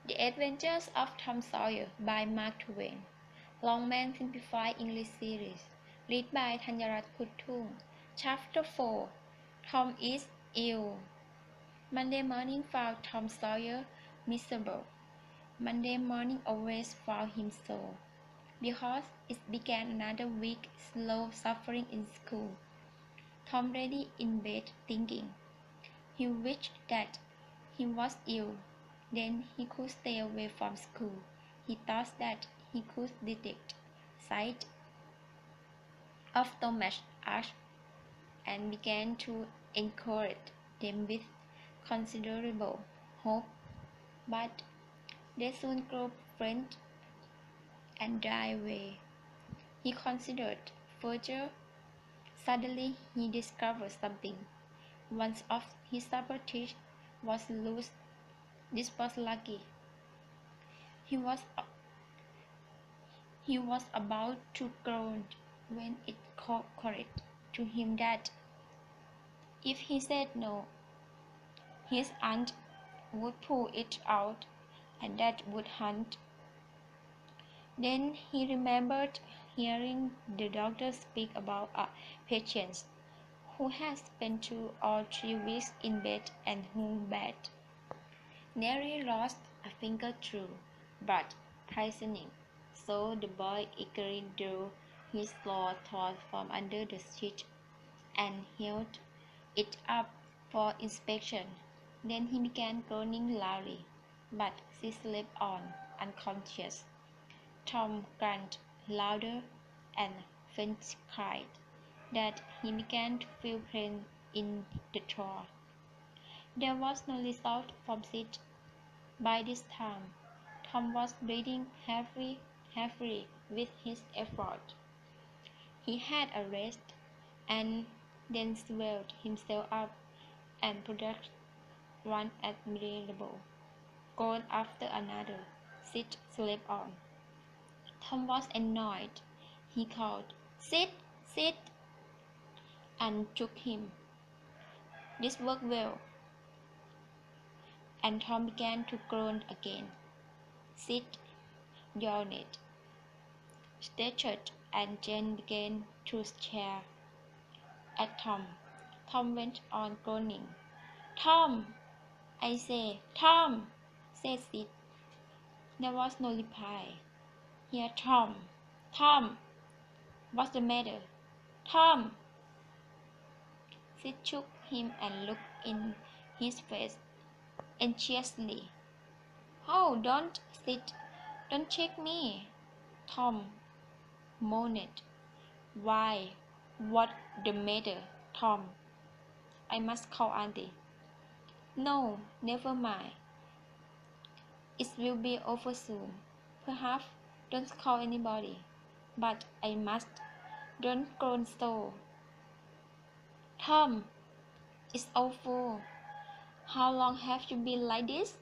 The Adventures of Tom Sawyer by Mark Twain. Longman Simplified English Series. Read by TAoTS Krudtung. Chapter 4. Tom is ill. Monday morning found Tom Sawyer miserable. Monday morning always found him so, because it began another week slow suffering in school. Tom lay in bed thinking. He wished that he was ill. Then he could stay away from school. He thought that he could detect signs of Thomas Ashe and began to encourage them with considerable hope. But they soon grew faint and died away. He considered further. Suddenly he discovered something. One of his upper teeth was loose. This was lucky. He was about to groan when it occurred to him that if he said no, his aunt would pull it out, and that would hurt. Then he remembered hearing the doctor speak about a patient who had spent 2 or 3 weeks in bed and who bad nearly lost a finger through blood poisoning. So the boy eagerly drew his claw from under the sheet and held it up for inspection. Then he began groaning loudly, but she slept on, unconscious. Tom grunted louder and faint cried that he began to feel pain in the throat. There was no result from it. By this time, Tom was breathing heavily with his effort. He had a rest, and then swelled himself up and produced one admirable goal after another. Sit slept on. Tom was annoyed. He called, "Sit, sit," and shook him. This worked well, and Tom began to groan again. Sit, yawned, stretched, and then began to stare at Tom. Tom went on groaning. "Tom, I say, Tom," said Sid. There was no reply. "Here, Tom. Tom, what's the matter? Tom!" Sid shook him and looked in his face anxiously. "Oh, don't, Sid. Don't shake me," Tom moaned. "Why, what's the matter, Tom? I must call Auntie." "No, never mind. It will be over soon. Perhaps don't call anybody. But I must. Don't groan so. Tom, it's awful. How long have you been like this?"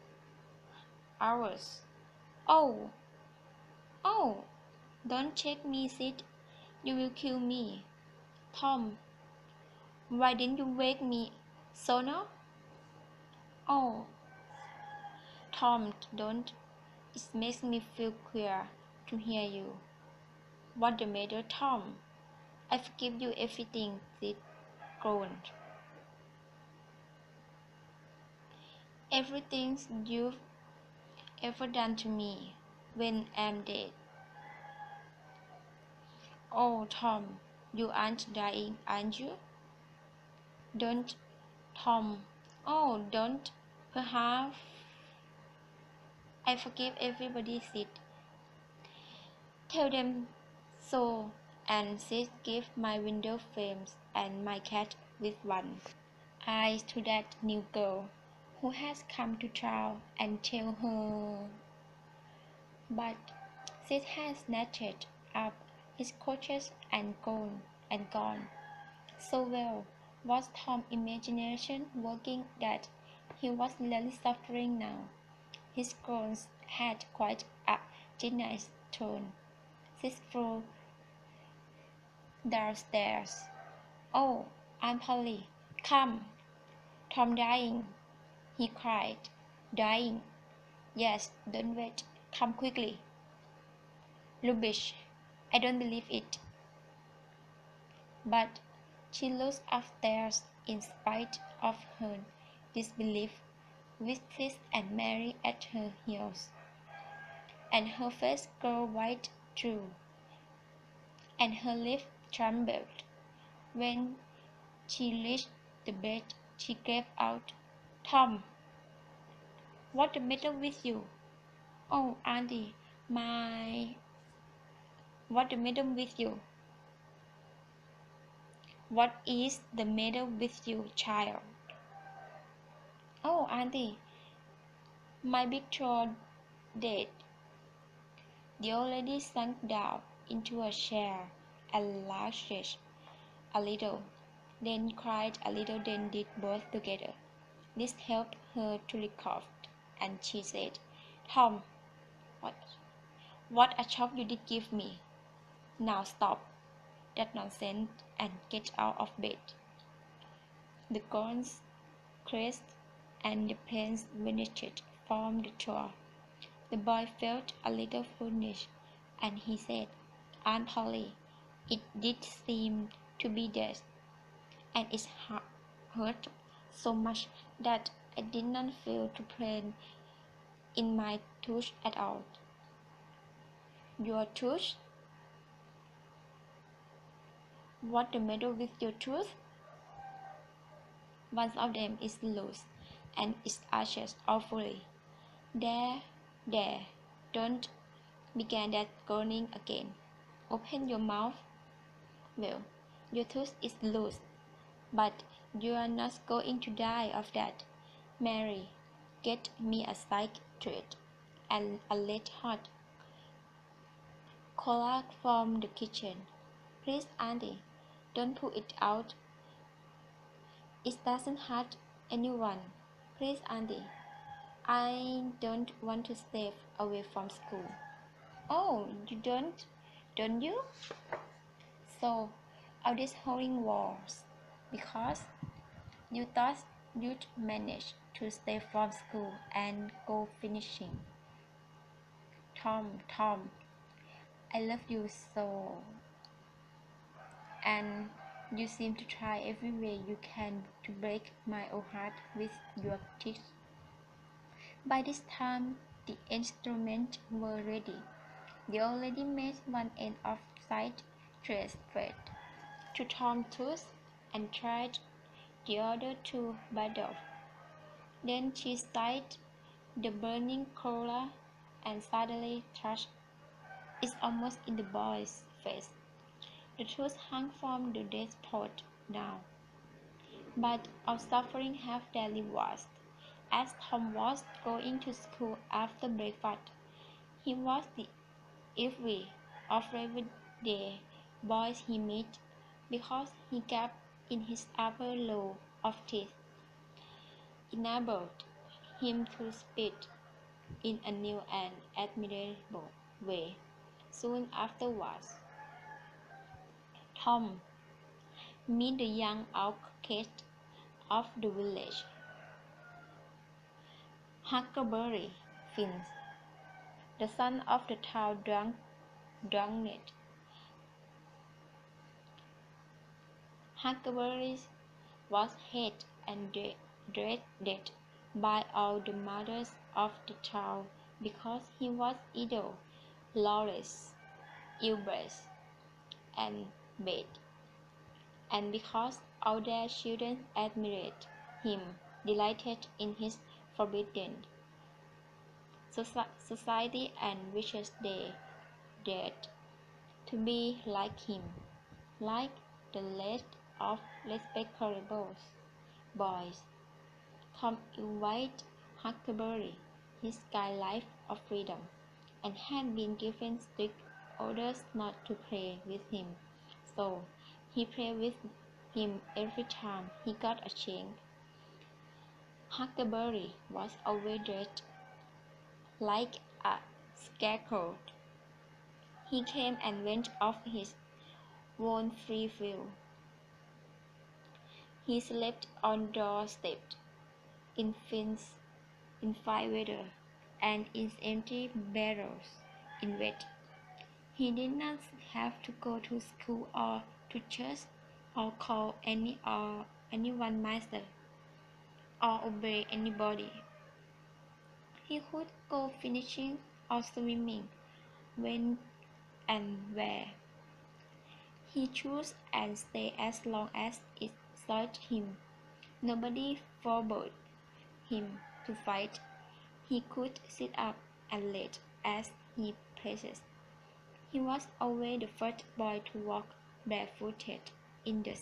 "Hours." "Oh, oh, don't shake me, Sid. You will kill me." "Tom, why didn't you wake me sooner?" "Oh, Tom, don't. It makes me feel queer to hear you." "What's the matter, Tom? I forgive you everything," Sid groaned. "Everything you've ever done to me when I'm dead." "Oh, Tom, you aren't dying, aren't you?" "Don't, Tom. Oh, don't. Perhaps I forgive everybody, Sid. Tell them so, and Sid give my window frames and my cat with one eye to that new girl who has come to town, and tell her." But Sid had snatched up his crutches and gone. So well was Tom's imagination working that he was really suffering now. His groans had quite a genius tone. Sid flew downstairs. "Oh, Aunt Polly, come! Tom dying!" he cried. "Dying! Yes, don't wait. Come quickly. Rubbish. I don't believe it. But she looks upstairs in spite of her disbelief, with Sis and Mary at her heels, and her face grew white through, and her lips trembled. When she reached the bed, she gave out, "Tom, what's the matter with you?" "Oh, Auntie, my... What's the matter with you?" "What is the matter with you, child?" "Oh, Auntie, my big toe dead." The old lady sank down into a chair and laughed a little, then cried a little, then did both together. This helped her to recover, and she said, "Tom, what, what a shock you did give me. Now stop that nonsense and get out of bed." The groans, creased, and the pains vanished from the jaw. The boy felt a little foolish, and he said, "Aunt Polly, it did seem to be death, and it hurt so much that I did not feel the pain in my tooth at all." "Your tooth? What's the matter with your tooth?" "One of them is loose, and it arches awfully." There, there, don't begin that groaning again. Open your mouth." "Well, your tooth is loose, but you are not going to die of that. Mary, get me a psychiatrist and a lead hot cola from the kitchen. Please, Auntie, don't put it out. It doesn't hurt anyone. Please, Auntie, I don't want to stay away from school." "Oh, you don't you? So, all these holding walls, because you thought you'd manage to stay from school and go finishing." Tom, I love you so, and you seem to try every way you can to break my old heart with your teeth." By this time, the instruments were ready. The old lady made one end of side trace thread to Tom's tooth and tried the other to bite off. Then she sighted the burning cola and suddenly thrust it almost in the boy's face. The tooth hung from the death pot now, but our suffering had barely was. As Tom was going to school after breakfast, he was the envy of everyday boys he met, because he kept in his upper row of teeth, enabled him to speak in a new and admirable way. Soon afterwards, Tom met the young outcast of the village, Huckleberry Finn, the son of the town drunkard. Huckleberry was hated and dreaded by all the mothers of the town because he was idle, lawless, ill-bred, and bad, and because all their children admired him, delighted in his forbidden society, and wished they dared to be like him, like the rest of respectable boys. Tom envied Huckleberry his sky life of freedom, and had been given strict orders not to play with him, so he played with him every time he got a chance. Huckleberry was always dressed like a scarecrow. He came and went of his own free will. He slept on doorsteps in fine weather, and its empty barrels in wet. He did not have to go to school or to church or call anyone master or obey anybody. He could go fishing or swimming when and where he chose and stay as long as it suited him. Nobody forbade him to fight. He could sit up and late as he pleased. He was always the first boy to walk barefooted in the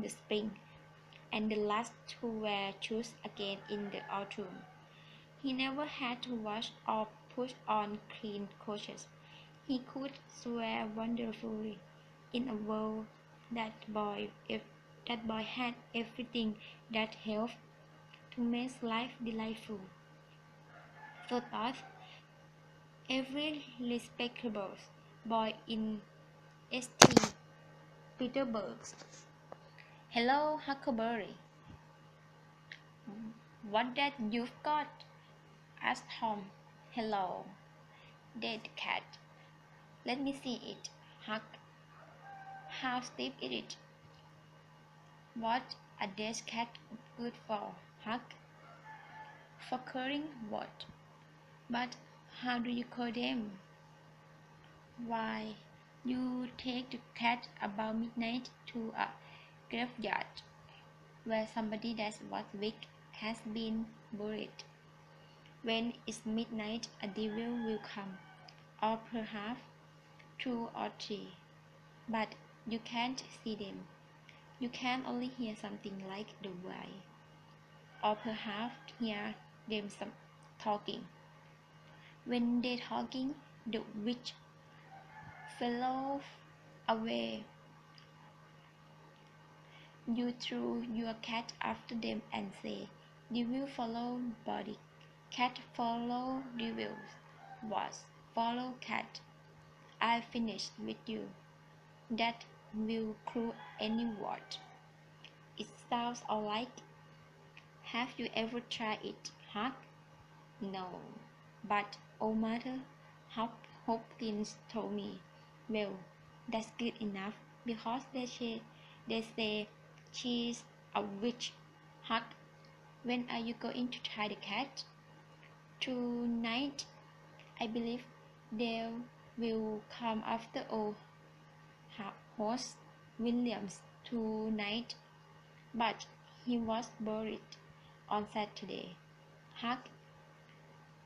spring, and the last to wear shoes again in the autumn. He never had to wash or put on clean clothes. He could swear wonderfully in a world that boy had everything that helped to make life delightful. So thought every respectable boy in St. Petersburg. Hello, Huckleberry. What that you've got? Asked Tom. Hello, dead cat. Let me see it, Huck. How stiff is it? What a dead cat good for, Huck? For curling what? But how do you call them? Why, you take the cat about midnight to a graveyard where somebody that was weak has been buried. When it's midnight, a devil will come, or perhaps two or three, but you can't see them. You can only hear something like the wind, or perhaps hear them talking. When they're talking, the witch flew away. You threw your cat after them and say, "Devil follow body, cat follow devil, was follow cat. I finished with you." That will clue any word. It sounds alright. Have you ever tried it, Huck? No, but old Mother Hopkins told me. Well, that's good enough, because they say she's a witch. Huck, when are you going to try the cat? Tonight. I believe they will come after old horse Williams tonight, but he was buried on Saturday. Huck,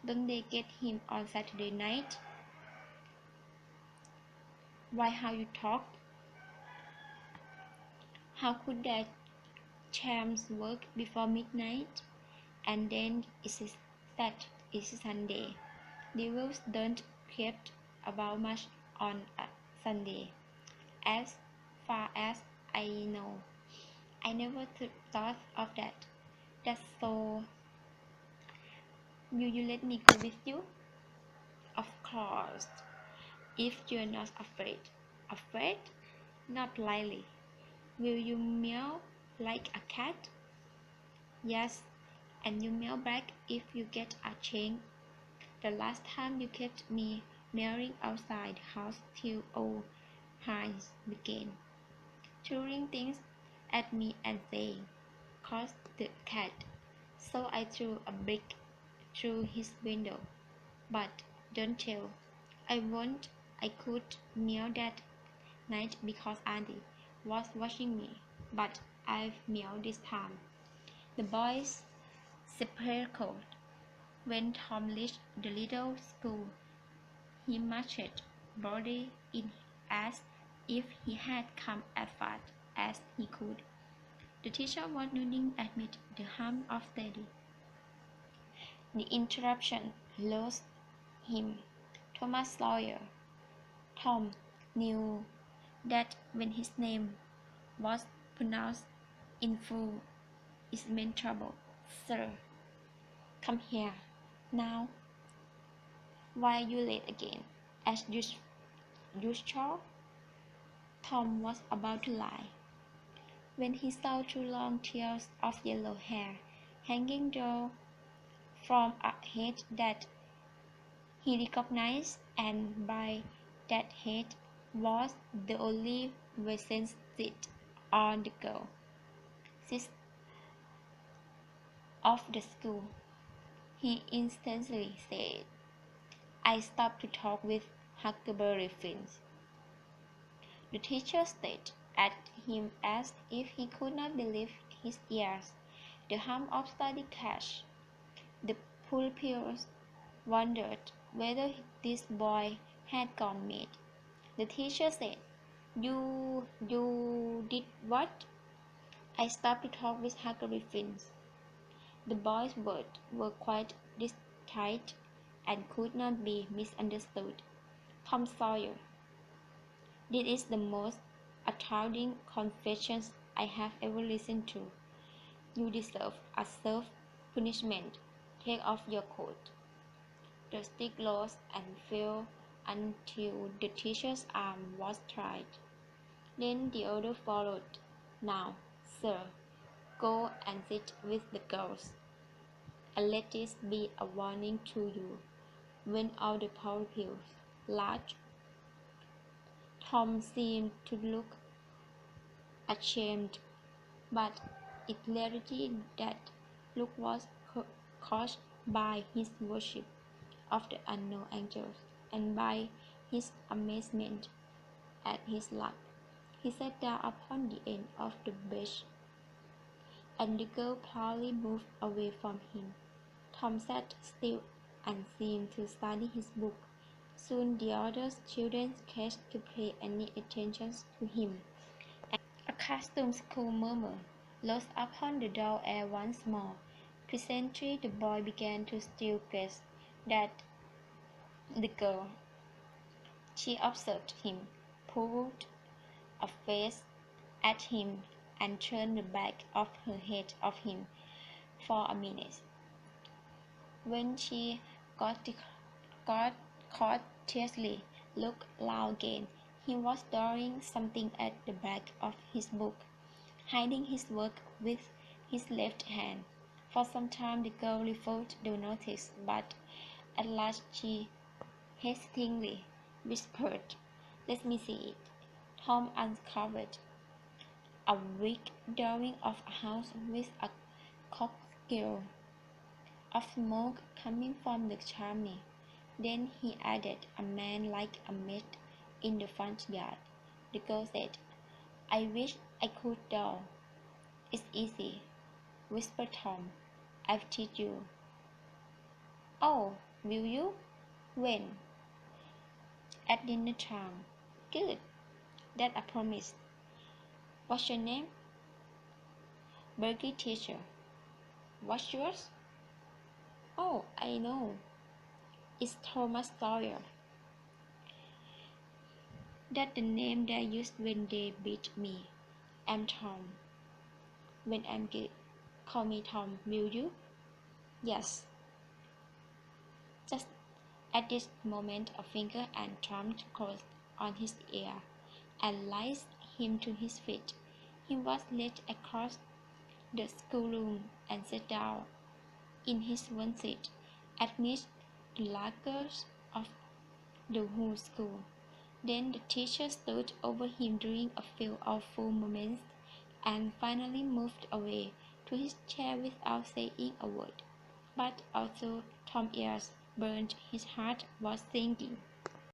don't they get him on Saturday night? Why, how you talk? How could that charms work before midnight? And then it's Sunday. Devils don't care about much on a Sunday, as far as I know. I never thought of that. That's so. Will you let me go with you? Of course, if you're not afraid. Afraid? Not likely. Will you meow like a cat? Yes, and you meow back if you get a chance. The last time you kept me meowing outside the house till old Hines began throwing things at me and saying, "Curse the cat." So I threw a brick through his window. But don't tell. I won't. I could meow that night because Auntie was watching me, but I've meowed this time. The boys sparkled. When Tom reached the little school, he marched boldly in as if he had come as fast as he could. The teacher was nodding amid the hum of study. The interruption lost him. Thomas Sawyer. Tom knew that when his name was pronounced in full, it meant trouble. "Sir, come here. Now, why are you late again? As usual?" Tom was about to lie, when he saw two long tails of yellow hair hanging down from a head that he recognized, and by that head was the only vacant seat on the girl seat of the school. He instantly said, "I stopped to talk with Huckleberry Finns." The teacher stared at him as if he could not believe his ears. The hum of study cash. The pupils wondered whether this boy had gone mad. The teacher said, You did what?" "I stopped to talk with Huckleberry Finns." The boy's words were quite distinct and could not be misunderstood. "Tom Sawyer, this is the most astounding confession I have ever listened to. You deserve a self-punishment. Take off your coat." The stick rose and fell until the teacher's arm was tried. Then the order followed. "Now, sir, go and sit with the girls. And let this be a warning to you." When all the pupils laughed, Tom seemed to look ashamed, but in reality that look was caused by his worship of the unknown angels and by his amazement at his luck. He sat down upon the end of the bench, and the girl proudly moved away from him. Tom sat still and seemed to study his book. Soon the other children ceased to pay any attention to him. A costume school murmur rose upon the dull air once more. Presently the boy began to still guess that the girl. She observed him, pulled a face at him, and turned the back of her head off him for a minute. When she got courteously looked round again, he was drawing something at the back of his book, hiding his work with his left hand. For some time the girl refused to notice, but at last she hesitatingly whispered, "Let me see it." Tom uncovered a weak drawing of a house with a cocktail of smoke coming from the chimney. Then he added, "A man like a mat in the front yard." The girl said, "I wish I could draw." "It's easy," whispered Tom. "I'll teach you." "Oh, will you? When?" "At dinner time." "Good. That's a promise." "What's your name?" "Bergie, teacher." "What's yours?" "Oh, I know. It's Thomas Sawyer." "That's the name they used when they beat me. I'm Tom. When I'm good, call me Tom, will you?" "Yes." Just at this moment a finger and thumb closed on his ear and raised him to his feet. He was led across the schoolroom and sat down in his one seat amidst the largest of the whole school. Then the teacher stood over him during a few awful moments and finally moved away to his chair without saying a word. But although Tom's ears burned, his heart was sinking.